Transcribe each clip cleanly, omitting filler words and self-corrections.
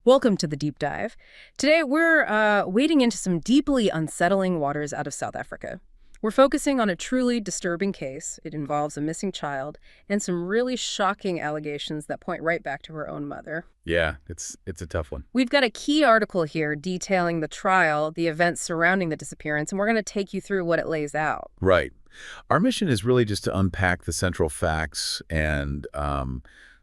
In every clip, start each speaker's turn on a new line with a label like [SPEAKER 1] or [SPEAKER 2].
[SPEAKER 1] Welcome to the deep dive. Today, we're wading into some deeply unsettling waters out of South Africa. We're focusing on a truly disturbing case. It involves a missing child and some really shocking allegations that point right back to her own mother.
[SPEAKER 2] Yeah, it's a tough one.
[SPEAKER 1] We've got a key article here detailing the trial, the events surrounding the disappearance, and we're going to take you through what it lays out.
[SPEAKER 2] Right. Our mission is really just to unpack the central facts and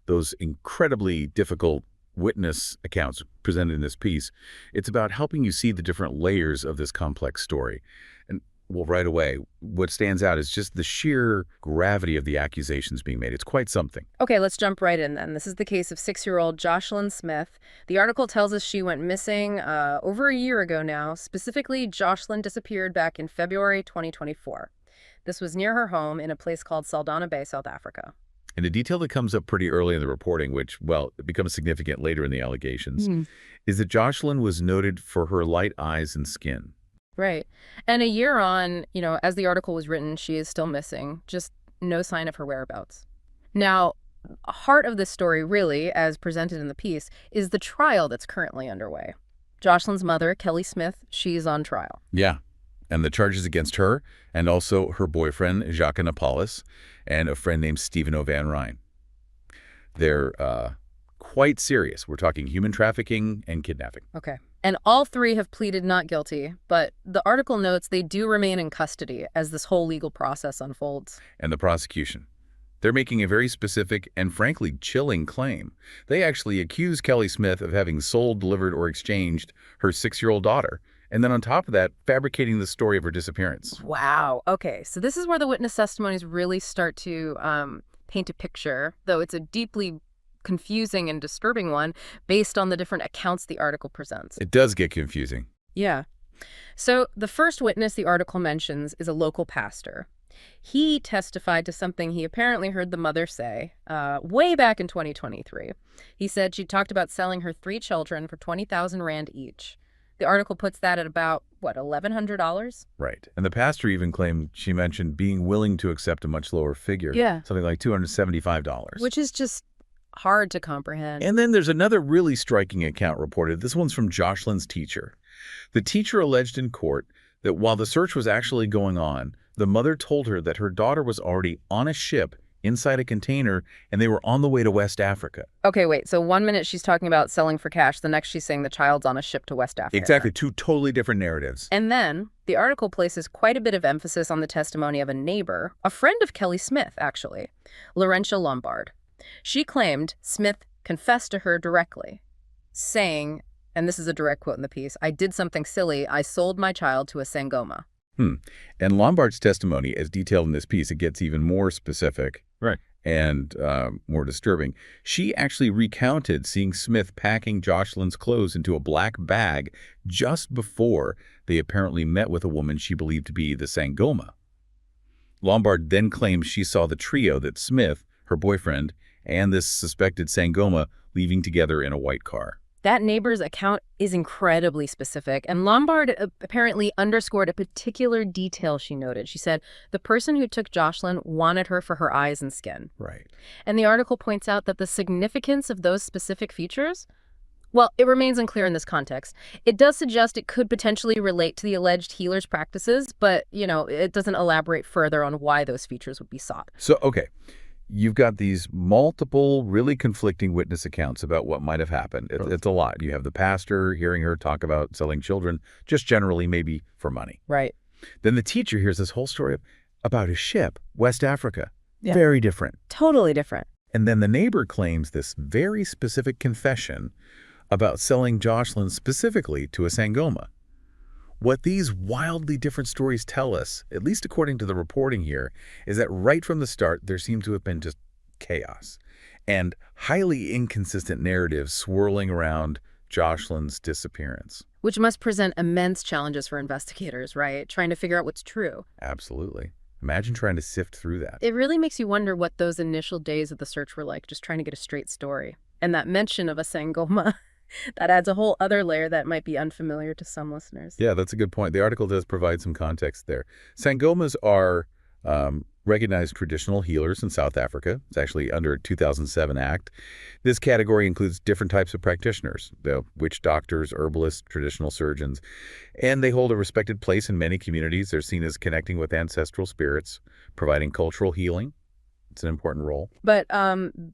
[SPEAKER 2] those incredibly difficult witness accounts presented in this piece. It's about helping you see the different layers of this complex story. And, well, right away, what stands out is just the sheer gravity of the accusations being made. It's quite something.
[SPEAKER 1] Okay, let's jump right in then. This is the case of 6-year-old Joshlin Smith. The article tells us she went missing over a year ago now. Specifically, Joshlin disappeared back in February 2024. This was near her home in a place called Saldanha Bay, South Africa.
[SPEAKER 2] And a detail that comes up pretty early in the reporting, which, well, it becomes significant later in the allegations, is that Joshlin was noted for her light eyes and skin.
[SPEAKER 1] Right. And a year on, as the article was written, she is still missing. Just no sign of her whereabouts. Now, heart of this story, really, as presented in the piece, is the trial that's currently underway. Joshlin's mother, Kelly Smith, she's on trial.
[SPEAKER 2] Yeah. And the charges against her and also her boyfriend, Jacques Napolis, and a friend named Stephen O'Van Ryan. They're quite serious. We're talking human trafficking and kidnapping.
[SPEAKER 1] Okay. And all three have pleaded not guilty, but the article notes they do remain in custody as this whole legal process unfolds.
[SPEAKER 2] And the prosecution. They're making a very specific and frankly chilling claim. They actually accuse Kelly Smith of having sold, delivered, or exchanged her 6-year-old daughter. And then on top of that, fabricating the story of her disappearance.
[SPEAKER 1] Wow. Okay. So this is where the witness testimonies really start to paint a picture, though it's a deeply confusing and disturbing one based on the different accounts the article presents.
[SPEAKER 2] It does get confusing.
[SPEAKER 1] Yeah. So the first witness the article mentions is a local pastor. He testified to something he apparently heard the mother say way back in 2023. He said she talked about selling her 3 children for 20,000 Rand each. The article puts that at about, $1,100?
[SPEAKER 2] Right. And the pastor even claimed she mentioned being willing to accept a much lower figure.
[SPEAKER 1] Yeah.
[SPEAKER 2] Something like $275.
[SPEAKER 1] Which is just hard to comprehend.
[SPEAKER 2] And then there's another really striking account reported. This one's from Joshlin's teacher. The teacher alleged in court that while the search was actually going on, the mother told her that her daughter was already on a ship inside a container, and they were on the way to West Africa.
[SPEAKER 1] Okay, wait. So 1 minute she's talking about selling for cash. The next she's saying the child's on a ship to West Africa.
[SPEAKER 2] Exactly. 2 totally different narratives.
[SPEAKER 1] And then the article places quite a bit of emphasis on the testimony of a neighbor, a friend of Kelly Smith, actually, Laurentia Lombard. She claimed Smith confessed to her directly, saying, and this is a direct quote in the piece, "I did something silly. I sold my child to a Sangoma."
[SPEAKER 2] And Lombard's testimony, as detailed in this piece, it gets even more specific.
[SPEAKER 3] Right.
[SPEAKER 2] And more disturbing. She actually recounted seeing Smith packing Joshlin's clothes into a black bag just before they apparently met with a woman she believed to be the Sangoma. Lombard then claims she saw the trio that Smith, her boyfriend, and this suspected Sangoma leaving together in a white car.
[SPEAKER 1] That neighbor's account is incredibly specific, and Lombard apparently underscored a particular detail she noted. She said the person who took Joshlin wanted her for her eyes and skin.
[SPEAKER 2] Right.
[SPEAKER 1] And the article points out that the significance of those specific features, well, it remains unclear in this context. It does suggest it could potentially relate to the alleged healer's practices, but, it doesn't elaborate further on why those features would be sought.
[SPEAKER 2] So, okay. You've got these multiple, really conflicting witness accounts about what might have happened. It's a lot. You have the pastor hearing her talk about selling children, just generally maybe for money.
[SPEAKER 1] Right.
[SPEAKER 2] Then the teacher hears this whole story about a ship, West Africa.
[SPEAKER 1] Yeah.
[SPEAKER 2] Very different.
[SPEAKER 1] Totally different.
[SPEAKER 2] And then the neighbor claims this very specific confession about selling Joshlin specifically to a Sangoma. What these wildly different stories tell us, at least according to the reporting here, is that right from the start, there seemed to have been just chaos and highly inconsistent narratives swirling around Joshlin's disappearance.
[SPEAKER 1] Which must present immense challenges for investigators, right? Trying to figure out what's true.
[SPEAKER 2] Absolutely. Imagine trying to sift through that.
[SPEAKER 1] It really makes you wonder what those initial days of the search were like, just trying to get a straight story. And that mention of a Sangoma, that adds a whole other layer that might be unfamiliar to some listeners.
[SPEAKER 2] Yeah, that's a good point. The article does provide some context there. Sangomas are recognized traditional healers in South Africa. It's actually under a 2007 act. This category includes different types of practitioners, the witch doctors, herbalists, traditional surgeons, and they hold a respected place in many communities. They're seen as connecting with ancestral spirits, providing cultural healing. It's an important role.
[SPEAKER 1] But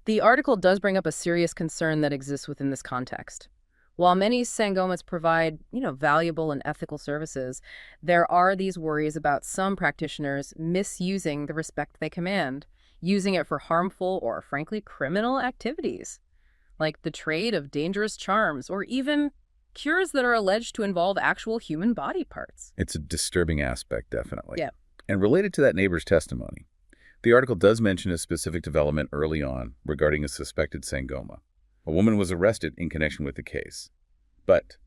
[SPEAKER 1] the article does bring up a serious concern that exists within this context. While many Sangomas provide, valuable and ethical services, there are these worries about some practitioners misusing the respect they command, using it for harmful or, frankly, criminal activities, like the trade of dangerous charms or even cures that are alleged to involve actual human body parts.
[SPEAKER 2] It's a disturbing aspect, definitely.
[SPEAKER 1] Yeah.
[SPEAKER 2] And related to that neighbor's testimony, the article does mention a specific development early on regarding a suspected Sangoma. A woman was arrested in connection with the case, but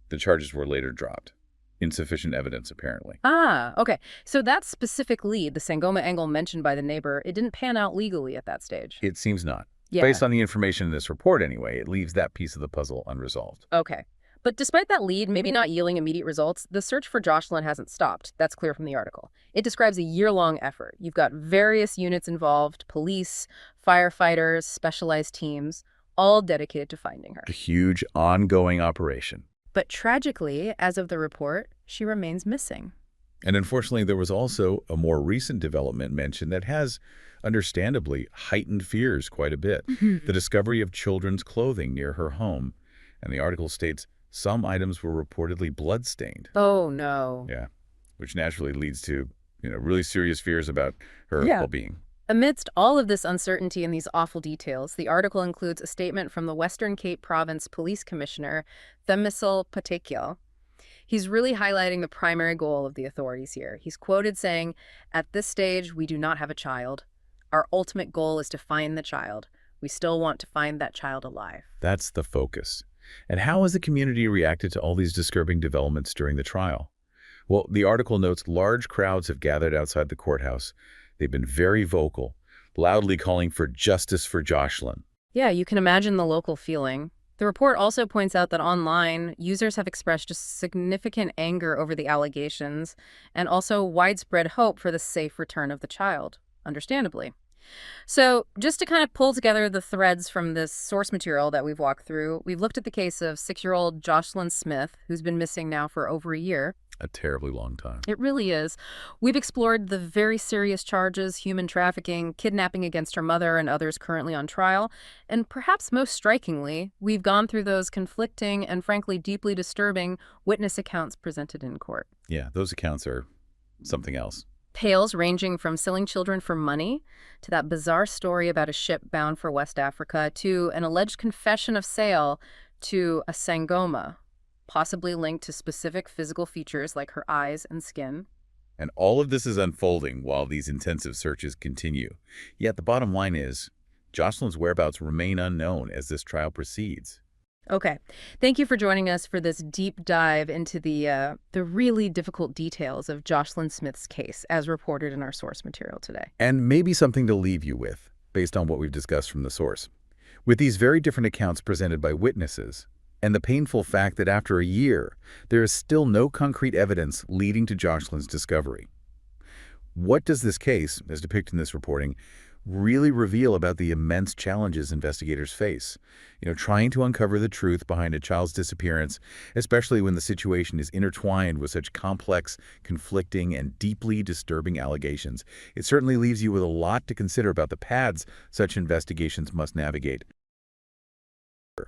[SPEAKER 2] the charges were later dropped. Insufficient evidence, apparently.
[SPEAKER 1] Ah, okay. So that specific lead, the Sangoma angle mentioned by the neighbor, it didn't pan out legally at that stage.
[SPEAKER 2] It seems not.
[SPEAKER 1] Yeah.
[SPEAKER 2] Based on the information in this report, anyway, it leaves that piece of the puzzle unresolved.
[SPEAKER 1] Okay. But despite that lead maybe not yielding immediate results, the search for Joshlin hasn't stopped. That's clear from the article. It describes a year-long effort. You've got various units involved, police, firefighters, specialized teams, all dedicated to finding her.
[SPEAKER 2] A huge, ongoing operation.
[SPEAKER 1] But tragically, as of the report, she remains missing.
[SPEAKER 2] And unfortunately, there was also a more recent development mentioned that has, understandably, heightened fears quite a bit. The discovery of children's clothing near her home. And the article states some items were reportedly blood-stained.
[SPEAKER 1] Oh, no.
[SPEAKER 2] Yeah, which naturally leads to, really serious fears about her well-being.
[SPEAKER 1] Amidst all of this uncertainty and these awful details, the article includes a statement from the Western Cape Province Police Commissioner, Themisil Patekiel. He's really highlighting the primary goal of the authorities here. He's quoted saying, "At this stage, we do not have a child. Our ultimate goal is to find the child. We still want to find that child alive."
[SPEAKER 2] That's the focus. And how has the community reacted to all these disturbing developments during the trial? Well, the article notes large crowds have gathered outside the courthouse. They've been very vocal, loudly calling for justice for Joshlin.
[SPEAKER 1] Yeah, you can imagine the local feeling. The report also points out that online, users have expressed just significant anger over the allegations and also widespread hope for the safe return of the child, understandably. So just to kind of pull together the threads from this source material that we've walked through, we've looked at the case of 6-year-old Joshlin Smith, who's been missing now for over a year.
[SPEAKER 2] A terribly long time.
[SPEAKER 1] It really is. We've explored the very serious charges, human trafficking, kidnapping against her mother and others currently on trial. And perhaps most strikingly, we've gone through those conflicting and frankly deeply disturbing witness accounts presented in court.
[SPEAKER 2] Yeah, those accounts are something else.
[SPEAKER 1] Tales ranging from selling children for money to that bizarre story about a ship bound for West Africa to an alleged confession of sale to a Sangoma, possibly linked to specific physical features like her eyes and skin.
[SPEAKER 2] And all of this is unfolding while these intensive searches continue. Yet the bottom line is, Joshlin's whereabouts remain unknown as this trial proceeds.
[SPEAKER 1] Okay. Thank you for joining us for this deep dive into the really difficult details of Joshlin Smith's case, as reported in our source material today.
[SPEAKER 2] And maybe something to leave you with, based on what we've discussed from the source. With these very different accounts presented by witnesses, and the painful fact that after a year, there is still no concrete evidence leading to Joshlin's discovery. What does this case, as depicted in this reporting, really reveal about the immense challenges investigators face? Trying to uncover the truth behind a child's disappearance, especially when the situation is intertwined with such complex, conflicting, and deeply disturbing allegations. It certainly leaves you with a lot to consider about the paths such investigations must navigate.